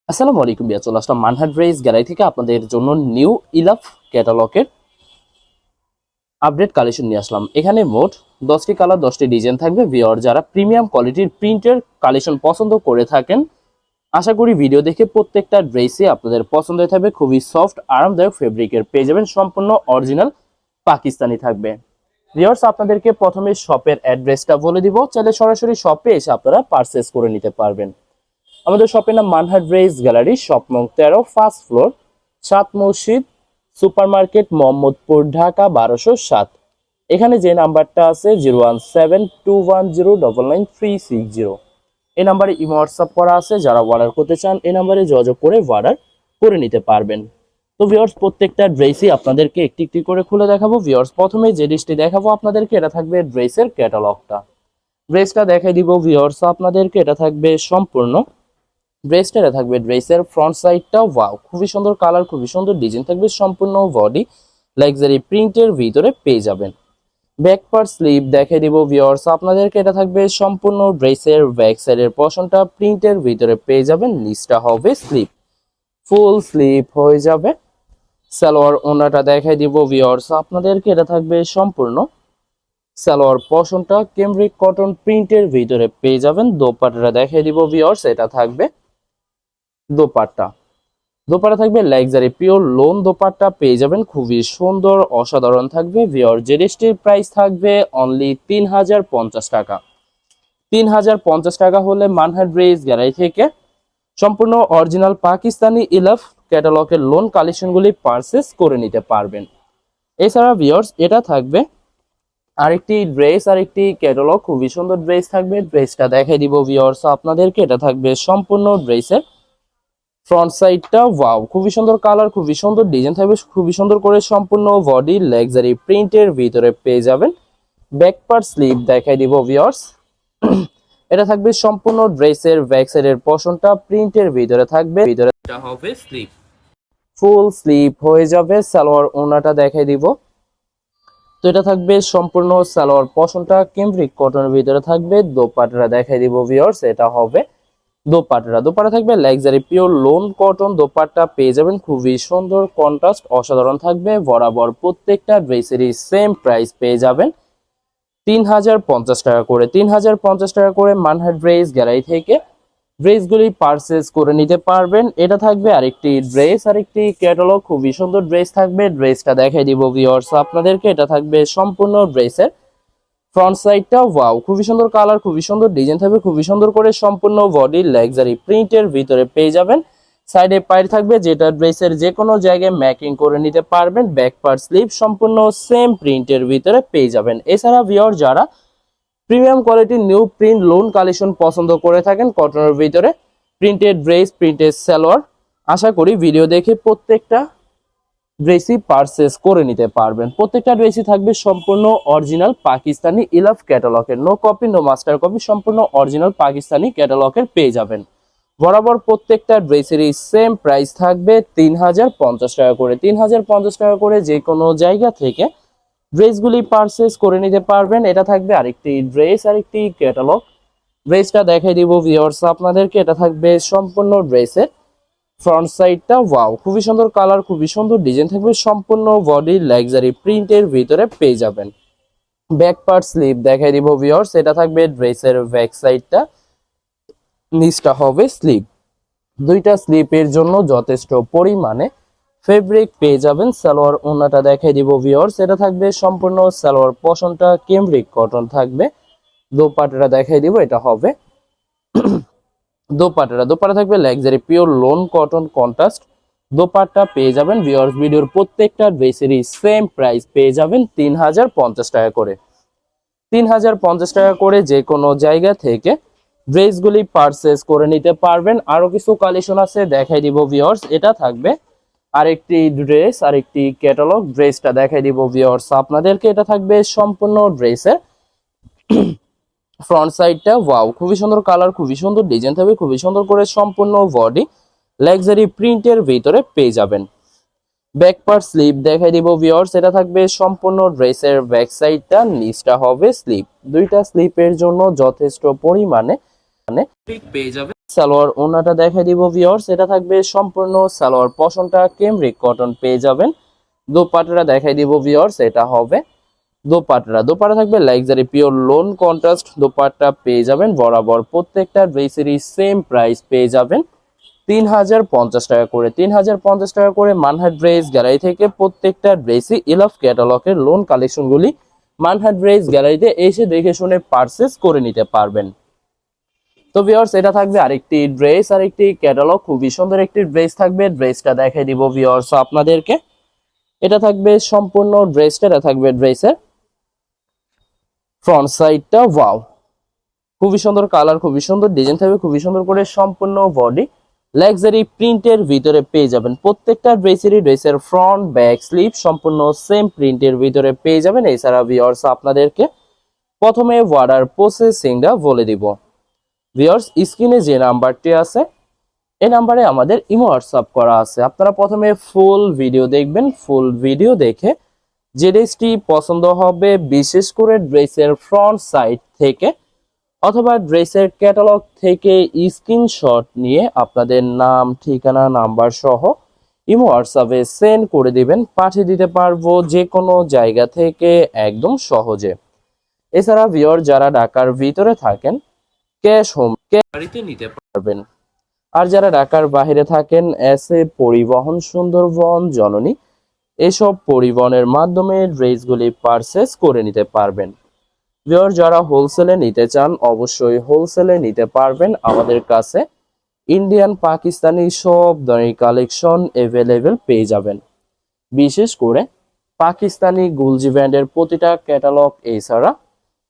আসসালামু আলাইকুম বিয়া, চলে আসলাম মানহাট ড্রেস গ্যালারি থেকে আপনাদের জন্য নিউ ইলাফ ক্যাটালগের আপডেট কালেকশন নিয়ে আসলাম। এখানে মোট 10টি কালার 10টি ডিজাইন থাকবে। ভিওর যারা প্রিমিয়াম কোয়ালিটির প্রিন্টের কালেকশন পছন্দ করে থাকেন, আশা করি ভিডিও দেখে প্রত্যেকটা ড্রেসই আপনাদের পছন্দ হয়ে থাকবে। খুবই সফট আরামদায়ক ফেব্রিকের পেয়ে যাবেন, সম্পূর্ণ অরিজিনাল পাকিস্তানি থাকবে। ভিওর্স, আপনাদেরকে প্রথমে শপের অ্যাড্রেসটা বলে দিব, চাইলে সরাসরি শপে এসে আপনারা পারচেস করে নিতে পারবেন। আমাদের শপের নাম মানহাট ড্রেস গ্যালারি, শপ নং 13, ফার্স্ট ফ্লোর, 7 মসজিদ সুপার মার্কেট, মোহাম্মদপুর, ঢাকা 1207। এখানে যে নাম্বারটা আছে 01721099360, এই নাম্বারে ইমো হোয়াটসঅ্যাপ করা আছে। যারা অর্ডার করতে চান এই নাম্বারে যোগাযোগ করে অর্ডার করে নিতে পারবেন। তো ভিউয়ার্স, প্রত্যেকটা ড্রেসই আপনাদেরকে একটি একটি করে খুলে দেখাবো। ভিউয়ার্স, প্রথমে যে ড্রেসটি দেখাবো আপনাদেরকে, এটা থাকবে ড্রেসের ক্যাটালগটা। ড্রেসটা দেখাই দিব ভিউয়ার্স আপনাদেরকে। এটা থাকবে সম্পূর্ণ ড্রেসটা, এটা থাকবে ড্রেসের ফ্রন্ট সাইডটা। ওয়াও, খুবই সুন্দর কালার, খুবই সুন্দর ডিজাইন থাকবে। সম্পূর্ণ বডি লাক্সারি প্রিন্টের ভিতরে পেয়ে যাবেন। ব্যাক পার্ট স্লিভ দেখাই দিব ভিউয়ার্স আপনাদেরকে। এটা থাকবে সম্পূর্ণ ড্রেসের ব্যাক সাইডের পোরশনটা প্রিন্টের ভিতরে পেয়ে যাবেন। নিচটা হবে স্লিভ, ফুল স্লিভ হয়ে যাবে। সালোয়ার ওনাটা দেখাই দিব ভিউয়ার্স আপনাদেরকে। এটা থাকবে সম্পূর্ণ সালোয়ার পোরশনটা ক্যামব্রিক কটন প্রিন্টের ভিতরে পেয়ে যাবেন। দোপাট্টাটা দেখাই দিব ভিউয়ার্স, এটা থাকবে দোপাট্টা। দোপাট্টা থাকবে লাক্সারি পিওর লোন দোপাট্টা পেয়ে যাবেন, খুবই সুন্দর অসাধারণ থাকবে। ভিওর যে ড্রেসটির প্রাইস থাকবে অনলি 3050 টাকা। 3050 টাকা হলে মানহাট ড্রেস গ্যালারি থেকে সম্পূর্ণ অরিজিনাল পাকিস্তানি ইলাফ ক্যাটালগের লোন কালেকশনগুলি পারচেস করে নিতে পারবেন। এছাড়া ভিওর্স, এটা থাকবে আরেকটি ড্রেস, আরেকটি ক্যাটালগ, খুবই সুন্দর ড্রেস থাকবে। ড্রেসটা দেখাই দিব ভিওর্স আপনাদেরকে। এটা থাকবে সম্পূর্ণ ড্রেসের ফ্রন্ট সাইডটা। ওয়াও, খুবই সুন্দর কালার, খুবই সুন্দর ডিজাইন থাকবে, খুবই সুন্দর করে সম্পূর্ণ বডি লাক্সারি প্রিন্টের ভিতরে পেয়ে যাবেন। ব্যাক পার্ট স্লিভ দেখাই দিব ভিউয়ার্স। এটা থাকবে সম্পূর্ণ ড্রেসের ব্যাক সাইডের পোরশনটা প্রিন্টের ভিতরে থাকবে, ভিতরে এটা হবে স্লিভ, ফুল স্লিভ হয়ে যাবে। সালোয়ার ওনাটা দেখাই দিব। তো এটা থাকবে সম্পূর্ণ সালোয়ার পোরশনটা ক্যামব্রিক কটনের ভিতরে থাকবে। দোপাট্টাটা দেখাই দিব ভিউয়ার্স, এটা হবে দোপাট্টা থাকবে luxury pure loan cotton dupatta পেয়ে যাবেন। খুবই সুন্দর কন্ট্রাস্ট অসাধারণ থাকবে। বরাবর প্রত্যেকটা ড্রেসেরই সেম প্রাইস পেয়ে যাবেন 3050 টাকা করে। 3050 টাকা করে মানহাট ড্রেস গ্যালারি থেকে ড্রেসগুলি পারচেস করে নিতে পারবেন। এটা থাকবে আরেকটি ড্রেস, আরেকটি ক্যাটালগ, খুবই সুন্দর ড্রেস থাকবে। ড্রেসটা দেখাই দিব ভিউয়ার্স আপনাদেরকে। এটা থাকবে সম্পূর্ণ ড্রেসের ফ্রন্ট সাইডটা। ওয়াও, খুবই সুন্দর কালার, খুবই সুন্দর ডিজাইন থাকবে, খুবই সুন্দর করে সম্পূর্ণ বডি লাক্সারি প্রিন্টের ভিতরে পেয়ে যাবেন। সাইডে পাইর থাকবে, যেটা ড্রেসের যে কোনো জায়গায় ম্যাকিং করে নিতে পারবেন। ব্যাক পার্ট স্লিভ সম্পূর্ণ সেম প্রিন্টের ভিতরে পেয়ে যাবেন। এছাড়া ভিউয়ার যারা প্রিমিয়াম কোয়ালিটির নিউ প্রিন্ট লোন কালেকশন পছন্দ করে থাকেন কটনের ভিতরে, প্রিন্টেড ড্রেস, প্রিন্টেড সালোয়ার, আশা করি ভিডিও দেখে প্রত্যেকটা ড্রেসই পারচেস করে নিতে পারবেন। প্রত্যেকটা ড্রেসই থাকবে সম্পূর্ণ অরিজিনাল পাকিস্তানি ইলাফ ক্যাটালগের, no copy no master copy, সম্পূর্ণ অরিজিনাল পাকিস্তানি ক্যাটালগের পেয়ে যাবেন। বরাবর প্রত্যেকটা ড্রেসেরই সেম প্রাইস থাকবে 3050 টাকা করে। 3050 টাকা করে যে কোনো জায়গা থেকে ড্রেসগুলি পারচেস করে নিতে পারবেন। এটা থাকবে আরেকটি ড্রেস, আরেকটি ক্যাটালগ। ড্রেসটা দেখাই দিব ভিউয়ার্স আপনাদেরকে। এটা থাকবে সম্পূর্ণ ড্রেসের ফ্রন্ট সাইডটা। ওয়াও, খুবই সুন্দর কালার, খুবই সুন্দর ডিজাইন থাকবে। সম্পূর্ণ বডি লাক্সারি প্রিন্টের ভিতরে পেয়ে যাবেন। ব্যাক পার্ট স্লিভ দেখাই দিব ভিউয়ার্স। এটা থাকবে ড্রেসের ব্যাক সাইডটা, নিচটা হবে স্লিভ। দুইটা স্লিপের জন্য যথেষ্ট পরিমাণে ফেব্রিক পেয়ে যাবেন। সালোয়ার ওনাটা দেখাই দিব ভিউয়ার্স। এটা থাকবে সম্পূর্ণ সালোয়ার পোরশনটা ক্যামব্রিক কটন থাকবে। দোপাট্টাটা দেখাই দিব, এটা হবে দোপাট্টা থাকবে luxury pure loan cotton contrast dupatta পেয়ে যাবেন। ভিউয়ার্স, ভিডিওর প্রত্যেকটা ড্রেসেরই সেম প্রাইস পেয়ে যাবেন 3050 টাকা করে। 3050 টাকা করে যে কোনো জায়গা থেকে ড্রেসগুলি পারচেস করে নিতে পারবেন। আরো কিছু কালেকশন আছে, দেখাই দিব ভিউয়ার্স। এটা থাকবে আরেকটি ড্রেস, আরেকটি ক্যাটালগ। ড্রেসটা দেখাই দিব ভিউয়ার্স আপনাদেরকে। এটা থাকবে সম্পূর্ণ ড্রেসের ফ্রন্ট সাইডটা। ওয়াও, খুবই সুন্দর কালার, খুবই সুন্দর ডিজাইন থাকবে, খুবই সুন্দর করে সম্পূর্ণ বডি লাক্সারি প্রিন্টের ভিতরে পেয়ে যাবেন। ব্যাক পার্ট স্লিভ দেখাই দিব ভিউয়ার্স। এটা থাকবে সম্পূর্ণ ড্রেসের ব্যাক সাইডটা, নিচটা হবে স্লিভ। দুইটা স্লিপের জন্য যথেষ্ট পরিমাণে পেয়ে যাবেন। সালোয়ার ওড়নাটা দেখাই দিব ভিউয়ার্স, এটা থাকবে সম্পূর্ণ সালোয়ার পশমটা ক্যামরিক কটন পেয়ে যাবেন। দোপাট্টাটা দেখাই দিব ভিউয়ার্স, এটা হবে দোপাট্টা থাকবে luxury pure loan contrast dupatta পেয়ে যাবেন। বরাবর প্রত্যেকটা ড্রেসেরই সেম প্রাইস পেয়ে যাবেন 3050 টাকা করে। 3050 টাকা করে মানহাট ড্রেস গ্যালারি থেকে প্রত্যেকটা ড্রেসই ইলাভ ক্যাটালগের লোন কালেকশনগুলি মানহাট ড্রেস গ্যালারিতে এসে দেখে শুনে পারচেস করে নিতে পারবেন। তো ভিউয়ার্স, এটা থাকবে আরেকটি ড্রেস, আরেকটি ক্যাটালগ, খুবই সুন্দর একটি ড্রেস থাকবে। ড্রেসটা দেখাই দিব ভিউয়ার্স আপনাদেরকে। এটা থাকবে সম্পূর্ণ ড্রেসটা, এটা থাকবে ড্রেসের ফ্রন্ট সাইডটা। ওয়াও, খুবই সুন্দর কালার, খুবই সুন্দর ডিজাইন থাকবে, খুবই সুন্দর করে সম্পূর্ণ বডি লাক্সারি প্রিন্টের ভিতরে পেয়ে যাবেন। প্রত্যেকটা ড্রেসের ফ্রন্ট ব্যাক স্লিভ সম্পূর্ণ সেম প্রিন্টের ভিতরে পেয়ে যাবেন। এছাড়া ভিউয়ার্স আপনাদেরকে প্রথমে অর্ডার প্রসেসিংটা বলে দিব। ভিউয়ার্স, স্ক্রিনে যে নাম্বারটি আছে এই নাম্বারে আমাদের ইমো হোয়াটসঅ্যাপ করা আছে। আপনারা প্রথমে ফুল ভিডিও দেখবেন, ফুল ভিডিও দেখে যে ড্রেসটি পছন্দ হবে, বিশেষ করে ড্রেসের ফ্রন্ট সাইড থেকে অথবা ড্রেসের ক্যাটালগ থেকে স্ক্রিনশট নিয়ে আপনাদের নাম, ঠিকানা, নাম্বার সহ ইমো হোয়াটসঅ্যাপে সেন্ড করে দিবেন। পাঠিয়ে দিতে পারবো যে কোনো জায়গা থেকে একদম সহজে। এছাড়া ভিউয়ার যারা ঢাকার ভিতরে থাকেন ক্যাশ হোম গাড়িতে নিতে পারবেন। আর যারা ঢাকার বাইরে থাকেন এসএ পরিবহন, সুন্দরবন, জননী এসব পরিবহনের মাধ্যমে ড্রেসগুলি পারচেস করে নিতে পারবেন। ভিউয়ার যারা হোলসেলে নিতে চান অবশ্যই হোলসেলে নিতে পারবেন। আমাদের কাছে ইন্ডিয়ান, পাকিস্তানি সব ধরনের কালেকশন অ্যাভেলেবেল পেয়ে যাবেন। বিশেষ করে পাকিস্তানি গুলজি ব্র্যান্ডের প্রতিটা ক্যাটালগ, এছাড়া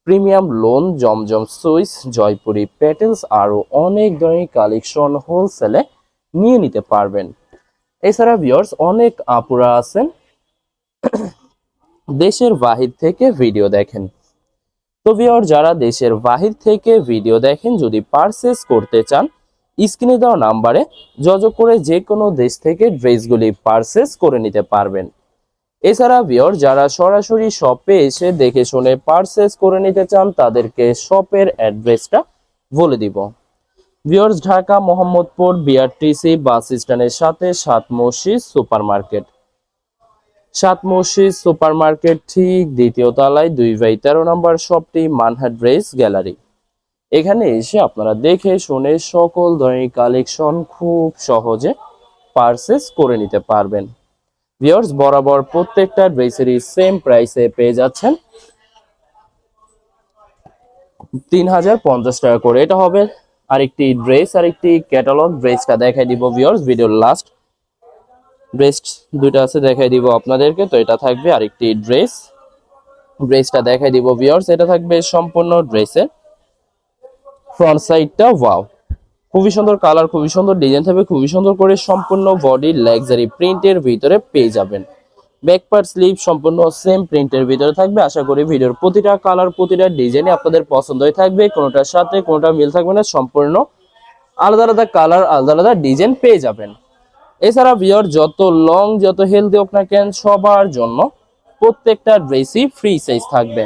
প্রিমিয়াম লোন, জমজম সুইস, জয়পুরি প্যাটেলস আরও অনেক ধরনের কালেকশন হোলসেলে নিয়ে নিতে পারবেন। এছাড়া ভিউয়ার্স অনেক আপুরা আছেন দেশের বাহির থেকে ভিডিও দেখেন। তো ভিউয়ার যারা দেশের বাহির থেকে ভিডিও দেখেন, যদি পারচেস করতে চান স্ক্রিনে দেওয়া নাম্বারে যোগাযোগ করে যে কোনো দেশ থেকে ড্রেসগুলি পারচেস করে নিতে পারবেন। এছাড়া ভিউয়ার যারা সরাসরি শপে এসে দেখে শুনে পারচেস করে নিতে চান তাদেরকে শপের অ্যাড্রেসটা বলে দিব। ভিউয়ার্স, ঢাকা মোহাম্মদপুর বিআরটিসি বাস স্ট্যান্ডের সাথে সাত মসজিদ সুপার মার্কেট ঠিক দ্বিতীয় তলায় 2/13 নম্বর শপটি মানহাট ড্রেস গ্যালারি। এখানে এসে আপনারা দেখে শুনে সকল ধরনের কালেকশন খুব সহজে পারচেস করে নিতে পারবেন। ভিউয়ার্স, বরাবর প্রত্যেকটা ড্রেসেরই সেম প্রাইসে পেয়ে যাচ্ছেন 3050 টাকা করে। এটা হবে আরেকটি ড্রেস, আরেকটি ক্যাটালগ। ড্রেসটা দেখাই দিব ভিউয়ার্স, ভিডিওর লাস্ট ড্রেস দুইটা আছে দেখাই দিব আপনাদেরকে। তো এটা থাকবে আরেকটি ড্রেসটা দেখাই দিব ভিউয়ার্স, এটা থাকবে সম্পূর্ণ ড্রেসের ফ্রন্ট সাইডটা। ওয়াও, খুবই সুন্দর কালার, খুবই সুন্দর ডিজাইন থাকবে, খুবই সুন্দর করে সম্পূর্ণ বডি লাক্সারি প্রিন্টের ভিতরে পেয়ে যাবেন। ব্যাক পার্ট স্লিভ সম্পূর্ণ সেম প্রিন্টের ভিতরে থাকবে। আশা করি ভিডিওর প্রতিটা কালার, প্রতিটা ডিজাইনে আপনাদের পছন্দ হয়ে থাকবে। কোনোটার সাথে কোনোটা মিল থাকবে না, সম্পূর্ণ আলাদা আলাদা কালার, আলাদা আলাদা ডিজাইন পেয়ে যাবেন। এছাড়া ভিউয়ার যত লং, যত হেলদি হোক না কেন, সবার জন্য প্রত্যেকটা ড্রেসই ফ্রি সাইজ থাকবে,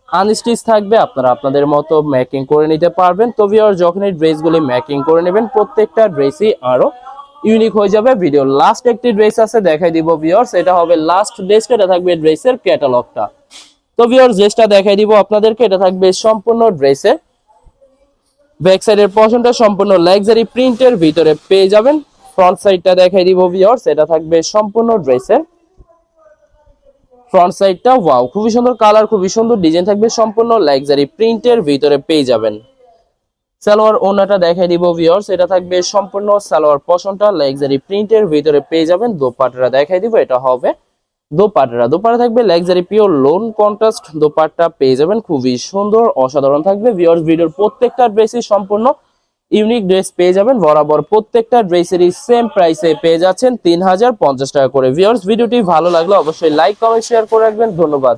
আনস্টিচ থাকবে। আপনারা আপনাদের মতো মেকিং করে নিতে পারবেন। তো ভিউয়ার যখন এই ড্রেসগুলি মেকিং করে নেবেন প্রত্যেকটা ড্রেসই আরো ইউনিক হয়ে যাবে। ভিডিও লাস্ট একটি ড্রেস আছে দেখাই দিব ভিউয়ার্স, এটা হবে লাস্ট ড্রেসটা, এটা থাকবে ড্রেসের ক্যাটালগটা। তো ভিউয়ার্স ড্রেসটা দেখাই দিব আপনাদেরকে, এটা থাকবে সম্পূর্ণ ড্রেসের ব্যাক সাইডের পশনটা সম্পূর্ণ লাক্সারি প্রিন্টের ভিতরে পেয়ে যাবেন। ফ্রন্ট সাইডটা দেখাই দিব ভিউয়ার্স, এটা থাকবে সম্পূর্ণ ড্রেসের ফ্রন্ট সাইডটা। ওয়াও, খুবই সুন্দর কালার, খুবই সুন্দর ডিজাইন থাকবে, সম্পূর্ণ লাক্সারি প্রিন্টের ভিতরে পেয়ে যাবেন। সালোয়ার ওড়নাটা দেখাই দিব ভিউয়ার্স, এটা থাকবে সম্পূর্ণ সালোয়ার পশনটা লাক্সারি প্রিন্টের ভিতরে পেয়ে যাবেন। দোপাট্টাটা দেখাই দিব, এটা হবে দোপাট্টা থাকবে luxury pure loan contrast dupatta পেয়ে যাবেন, খুবই সুন্দর অসাধারণ থাকবে। ভিউয়ার্স, ভিডিওর প্রত্যেকটা ড্রেসই সম্পূর্ণ ইউনিক ড্রেস পেয়ে যাবেন। বরাবর প্রত্যেকটা ড্রেসেরই সেম প্রাইসে পেয়ে যাচ্ছেন 3050 টাকা করে। ভিউয়ার্স, ভিডিওটি ভালো লাগলে অবশ্যই লাইক, কমেন্ট, শেয়ার করে রাখবেন। ধন্যবাদ।